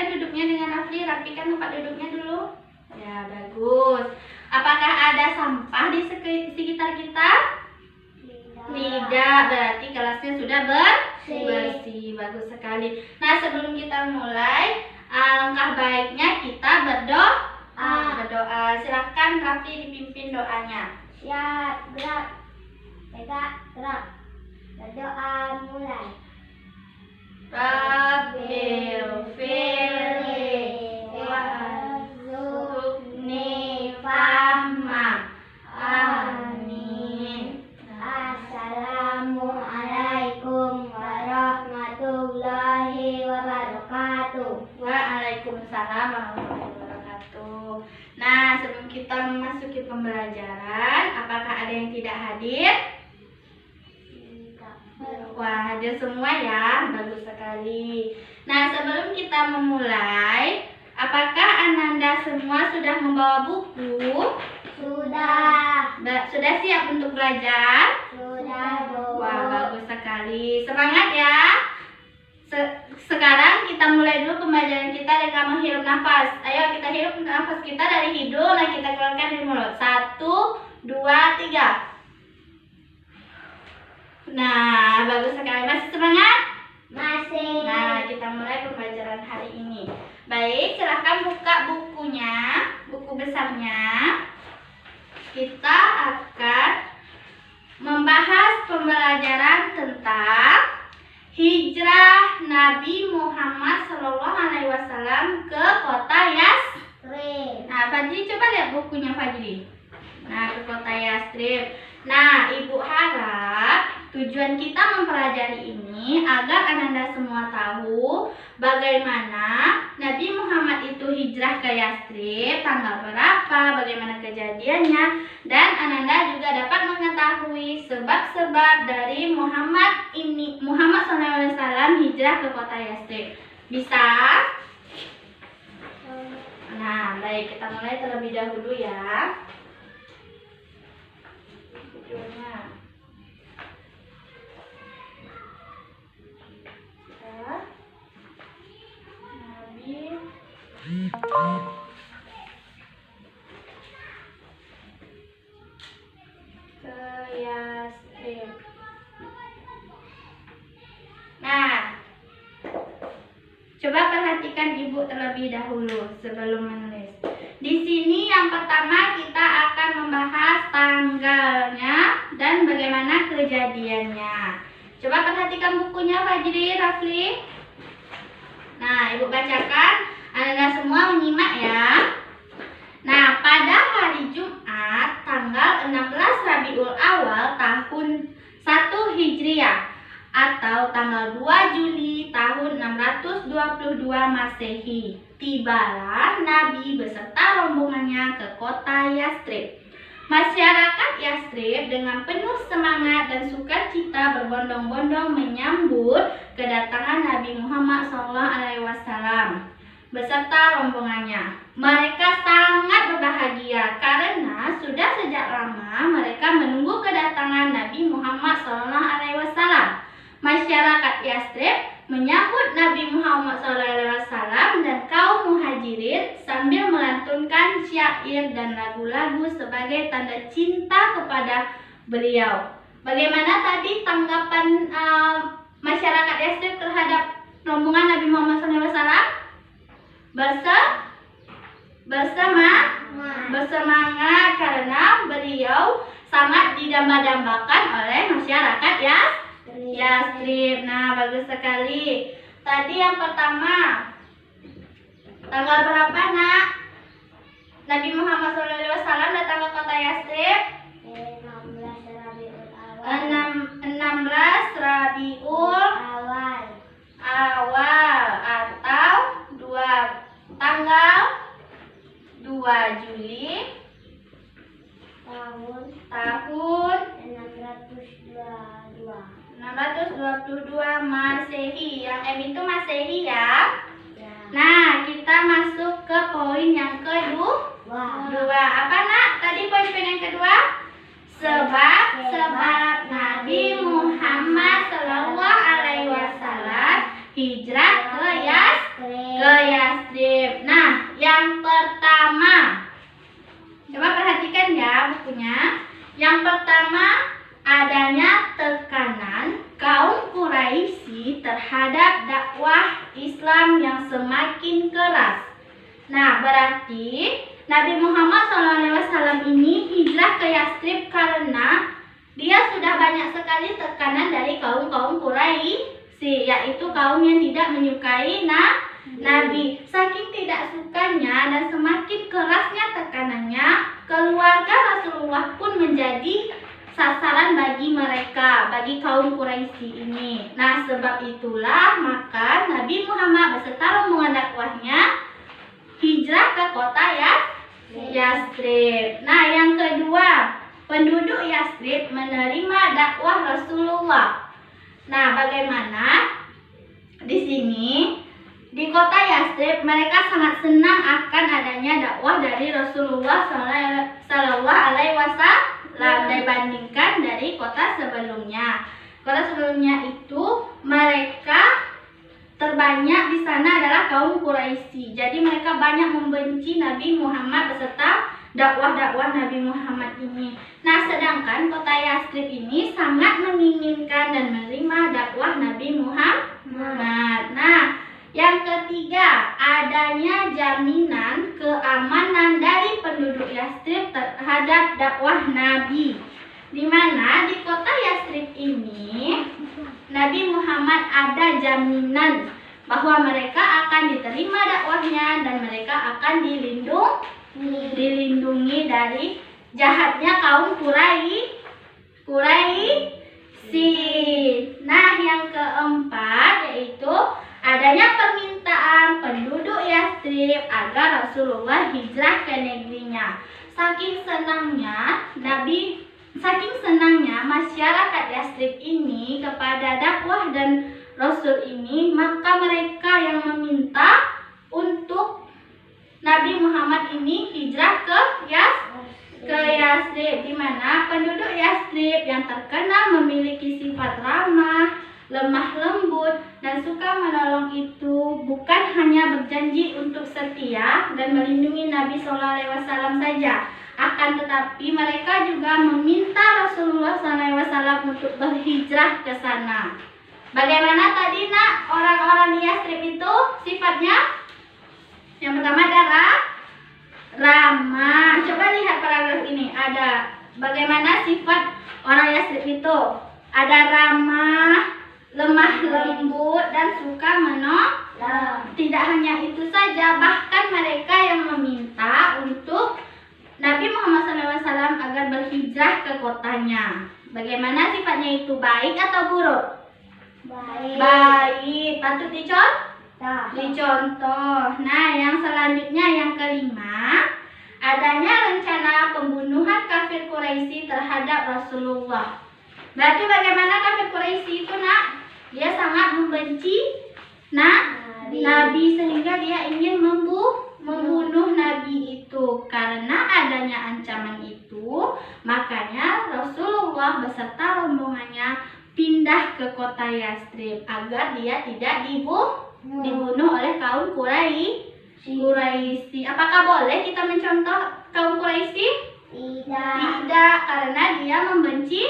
Bisa duduknya dengan rapikan tempat duduknya dulu. Ya, bagus. Apakah ada sampah di sekitar kita? Tidak, berarti kelasnya sudah bersih. Bagus sekali. Nah, sebelum kita mulai, langkah baiknya kita berdoa. Silakan Rafli dipimpin doanya. Siap, gerak. Tegak, gerak. Berdoa mulai. Rabbil firli warzuqni fahma. Amin. Assalamualaikum warahmatullahi wabarakatuh. Waalaikumsalam warahmatullahi wabarakatuh. Nah, sebelum kita memasuki pembelajaran, apakah ada yang tidak hadir? Wah, hadir semua ya, bagus sekali. Nah, sebelum kita memulai, apakah Ananda semua sudah membawa buku? Sudah. Sudah siap untuk belajar? Sudah, Bu. Wah, bagus sekali. Semangat ya. Sekarang kita mulai dulu pembelajaran kita dengan menghirup nafas. Ayo kita hirup nafas kita dari hidung dan kita keluarkan dari mulut. 1, 2, 3. Nah, bagus sekali. Masih semangat? Masih. Nah, kita mulai pembelajaran hari ini. Baik, silahkan buka bukunya, buku besarnya. Kita akan membahas pembelajaran tentang hijrah Nabi Muhammad SAW ke kota Yasrib. Nah, Fajri coba lihat bukunya Fajri. Nah, ke kota Yasrib. Nah, Ibu harap tujuan kita mempelajari ini agar Ananda semua tahu bagaimana Nabi Muhammad itu hijrah ke Yasrib, tanggal berapa, bagaimana kejadiannya, dan Ananda juga dapat mengetahui sebab-sebab dari Muhammad SAW hijrah ke kota Yasrib. Bisa? Nah, baik, kita mulai terlebih dahulu ya. Videonya. Nabi ke Yasrib. Nah, coba perhatikan Ibu terlebih dahulu sebelum menulis. Di sini yang pertama kita akan membahas tanggalnya dan bagaimana kejadiannya. Coba perhatikan bukunya Fajri, Rafli. Nah, Ibu bacakan, Anda semua menyimak ya. Nah, pada hari Jumat tanggal 16 Rabiul Awal tahun 1 Hijriah atau tanggal 2 Juli tahun 622 Masehi, tibalah Nabi beserta rombongannya ke kota Yasrib. Masyarakat Yasrib dengan penuh semangat dan sukacita berbondong-bondong menyambut kedatangan Nabi Muhammad SAW beserta rombongannya. Mereka sangat berbahagia karena sudah sejak lama mereka menunggu kedatangan Nabi Muhammad SAW. Masyarakat Yasrib menyambut Nabi Muhammad SAW dan kaum muhajirin sambil melantunkan syair dan lagu-lagu sebagai tanda cinta kepada beliau. Bagaimana tadi tanggapan masyarakat Yasrib terhadap rombongan Nabi Muhammad SAW? Bersemangat karena beliau sangat didamba-dambakan oleh masyarakat Yasrib. Nah, bagus sekali. Tadi yang pertama, tanggal berapa, Nak? Nabi Muhammad SAW datang ke kota Yasrib? 16 Rabiul Awal. 16 Rabiul Awal atau tanggal 2 Juli tahun 622 Masehi. Yang M itu Masehi ya. Nah, kita masuk ke poin yang kedua. Apa, Nak? Tadi poin yang kedua? Sebab Nabi Muhammad SAW hijrah ke ke Yastrib. Nah, yang pertama, coba perhatikan ya bukunya. Yang pertama, adanya tekanan kaum Quraisy terhadap dakwah Islam yang semakin keras. Nah, berarti Nabi Muhammad SAW ini hijrah ke Yastrib karena dia sudah banyak sekali tekanan dari kaum-kaum Quraisy, yaitu kaum yang tidak menyukai Nabi. Saking tidak sukanya dan semakin kerasnya tekanannya, keluarga Rasulullah pun menjadi sasaran bagi mereka, bagi kaum Quraisy ini. Nah, sebab itulah maka Nabi Muhammad beserta rombongan dakwahnya hijrah ke kota Yastrib. Nah, yang kedua, penduduk Yastrib menerima dakwah Rasulullah. Nah, bagaimana? Di sini di kota Yastrib mereka sangat senang akan adanya dakwah dari Rasulullah Sallallahu Alaihi Wasallam dibandingkan dari kota sebelumnya. Kota sebelumnya itu mereka terbanyak di sana adalah kaum Quraisy. Jadi mereka banyak membenci Nabi Muhammad beserta dakwah-dakwah Nabi Muhammad ini. Nah, sedangkan kota Yastrib ini sangat menginginkan dan menerima dakwah Nabi Muhammad. Nah, yang ketiga, adanya jaminan keamanan dari penduduk Yastrib terhadap dakwah Nabi. Di mana di kota Yastrib ini Nabi Muhammad ada jaminan bahwa mereka akan diterima dakwahnya dan mereka akan dilindungi dari jahatnya kaum Quraisy. Nah, yang keempat yaitu adanya permintaan penduduk Yastrib agar Rasulullah hijrah ke negerinya. Saking senangnya masyarakat Yastrib ini kepada dakwah dan Rasul ini, maka mereka yang meminta untuk Nabi Muhammad ini hijrah ke Yastrib, di mana penduduk Yastrib yang terkenal memiliki sifat ramah, lemah lembut, dan suka menolong itu bukan hanya berjanji untuk setia dan melindungi Nabi SAW saja, akan tetapi mereka juga meminta Rasulullah SAW untuk berhijrah ke sana. Bagaimana tadi nak orang-orang di Yastrib itu sifatnya? Yang pertama adalah ramah. Coba lihat paragraf ini, ada bagaimana sifat orang Yastrib itu. Ada ramah, lemah lembut, dan suka menolong. Tidak hanya itu saja, bahkan mereka yang meminta untuk Nabi Muhammad SAW agar berhijrah ke kotanya. Bagaimana sifatnya itu, baik atau buruk? Baik. Patut dicontoh. Nah, yang selanjutnya yang kelima, adanya rencana pembunuhan kafir Quraisy terhadap Rasulullah. Berarti bagaimana kafir Quraisy itu nak? Dia sangat membenci Nabi sehingga dia ingin membunuh Nabi itu. Karena adanya ancaman itu, makanya Rasulullah beserta rombongannya pindah ke kota Yastrib agar dia tidak dibunuh oleh kaum Quraisy. Apakah boleh kita mencontoh kaum Quraisy? Tidak, karena dia membenci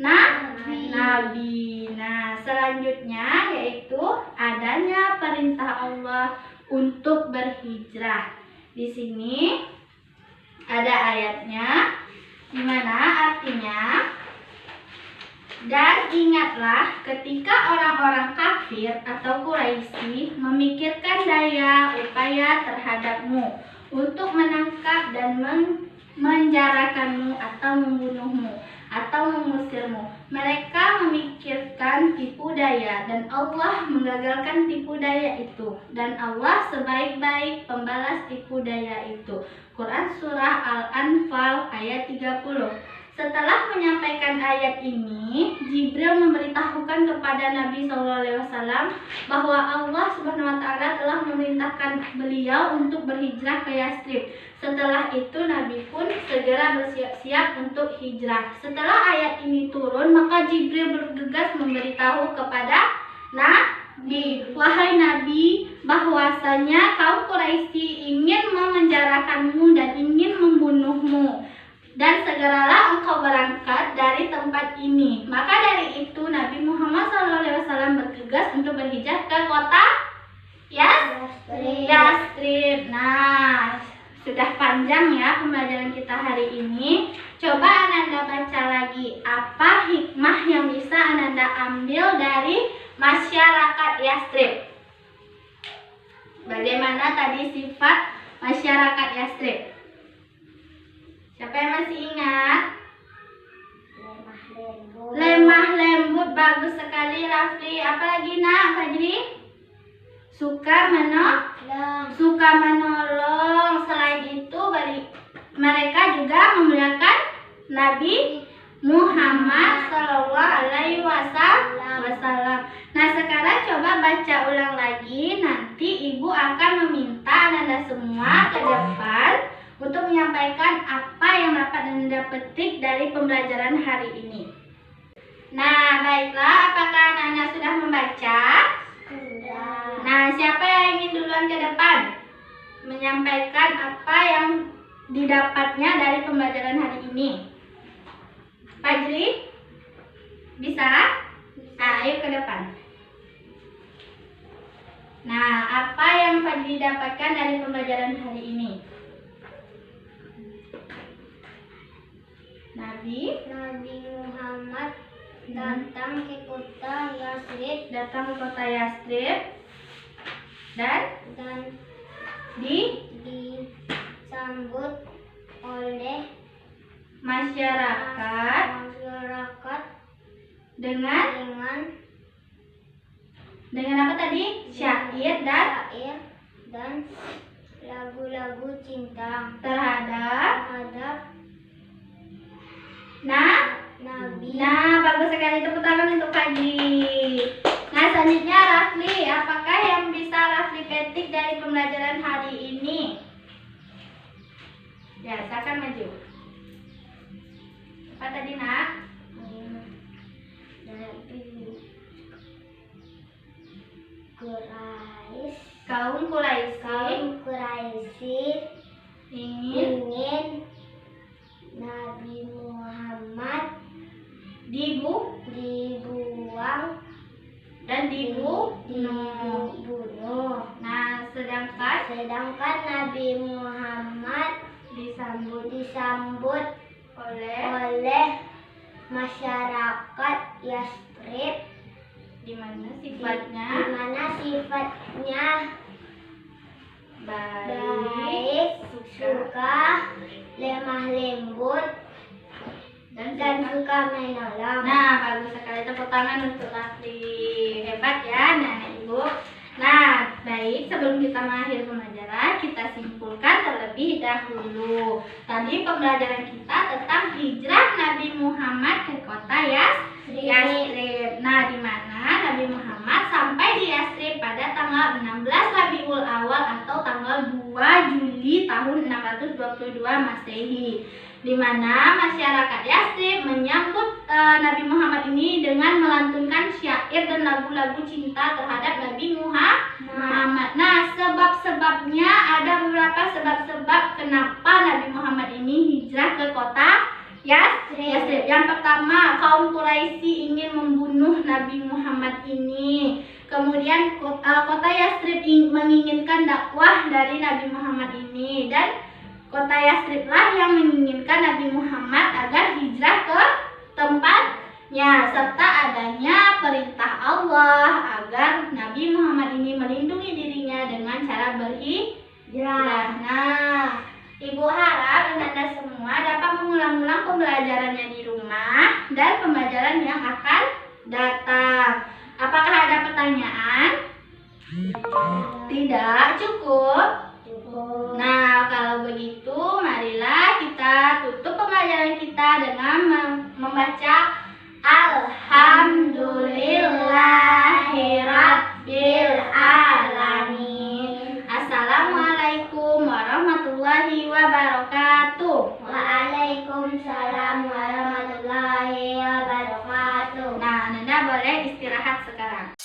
Nabi. Nah, selanjutnya yaitu adanya perintah Allah untuk berhijrah. Di sini ada ayatnya, di mana artinya, dan ingatlah ketika orang-orang kafir atau Quraisy memikirkan daya upaya terhadapmu untuk menangkap dan menjarakanmu atau membunuhmu atau mengusirmu. Mereka memikirkan tipu daya dan Allah menggagalkan tipu daya itu. Dan Allah sebaik-baik pembalas tipu daya itu. Quran Surah Al-Anfal ayat 30. Setelah menyampaikan ayat ini, Jibril memberitahukan kepada Nabi SAW bahwa Allah SWT telah memerintahkan beliau untuk berhijrah ke Yastrib. Setelah itu Nabi pun segera bersiap-siap untuk hijrah. Setelah ayat ini turun, maka Jibril bergegas memberitahu kepada wahai Nabi, bahwasanya kaum Quraisy ingin memenjarakanmu dan ingin membunuhmu. Dan segeralah engkau berangkat dari tempat ini. Maka dari itu Nabi Muhammad SAW bertugas untuk berhijrah ke kota Yastrib. Nah, sudah panjang ya pembelajaran kita hari ini. Coba Ananda baca lagi, apa hikmah yang bisa Ananda ambil dari masyarakat Yastrib? Bagaimana tadi sifat masyarakat Yastrib? Siapa yang masih ingat? Lemah lembut, bagus sekali Rafli. Apalagi nak, Fajri? Suka menolong. Selain itu, mereka juga memuliakan Nabi Muhammad Sallallahu Alaihi Wasallam. Nah, sekarang coba baca ulang lagi. Nanti ibu akan meminta Ananda semua ke depan untuk menyampaikan apa yang dapat Anda petik dari pembelajaran hari ini. Nah, baiklah, apakah Anda sudah membaca? Sudah. Nah, siapa yang ingin duluan ke depan menyampaikan apa yang didapatnya dari pembelajaran hari ini? Fajri? Bisa? Nah, ayo ke depan. Nah, apa yang Fajri dapatkan dari pembelajaran hari ini? Nabi Muhammad datang ke kota Yastrib dan disambut oleh masyarakat dengan apa tadi? Syair dan lagu-lagu cinta terhadap Nabi. Nah, bagus sekali, tepuk tangan untuk Fajri. Nah, selanjutnya Rafli, apakah yang bisa Rafli petik dari pembelajaran hari ini? Ya, silakan maju. Apa tadi, nak? Kaum Quraisy ingin Nabi Muhammad dibuang dan dibunuh. Nah, sedangkan Nabi Muhammad disambut oleh masyarakat Yastrib, di mana sifatnya baik, suka, lemah lembut, dan suka menolong. Nah, bagus sekali, tepuk tangan untuk Rafli. Hebat ya Nenek Ibu. Nah, baik, sebelum kita mengakhiri pembelajaran, kita simpulkan terlebih dahulu. Tadi pembelajaran kita tentang hijrah Nabi Muhammad ke kota Yastrib. Nah, di mana Nabi Muhammad sampai di Yastrib pada tanggal 16 Rabiul Awal atau tanggal 2 Juli tahun 622 Masehi. Di mana masyarakat Yastrib menyambut Nabi Muhammad ini dengan melantunkan syair dan lagu-lagu cinta terhadap Nabi Muhammad. Nah, sebab-sebabnya ada beberapa sebab-sebab kenapa Nabi Muhammad ini hijrah ke kota Yastrib. Yang pertama, kaum Quraisy ingin membunuh Nabi Muhammad ini. Kemudian kota Yastrib menginginkan dakwah dari Nabi Muhammad ini, dan kota Yastriblah yang menginginkan Nabi Muhammad agar hijrah ke tempatnya, serta adanya perintah Allah agar Nabi Muhammad ini melindungi dirinya dengan cara berhijrah. Nah, Ibu harap Anda semua dapat mengulang-ulang pembelajarannya di rumah dan pembelajaran yang akan datang. Apakah ada pertanyaan? Tidak, cukup. Nah, kalau begitu marilah kita tutup pembelajaran kita dengan membaca Alhamdulillahirabbil alamin. Assalamualaikum warahmatullahi wabarakatuh. Waalaikumsalam warahmatullahi wabarakatuh. Nah, Nanda boleh istirahat sekarang.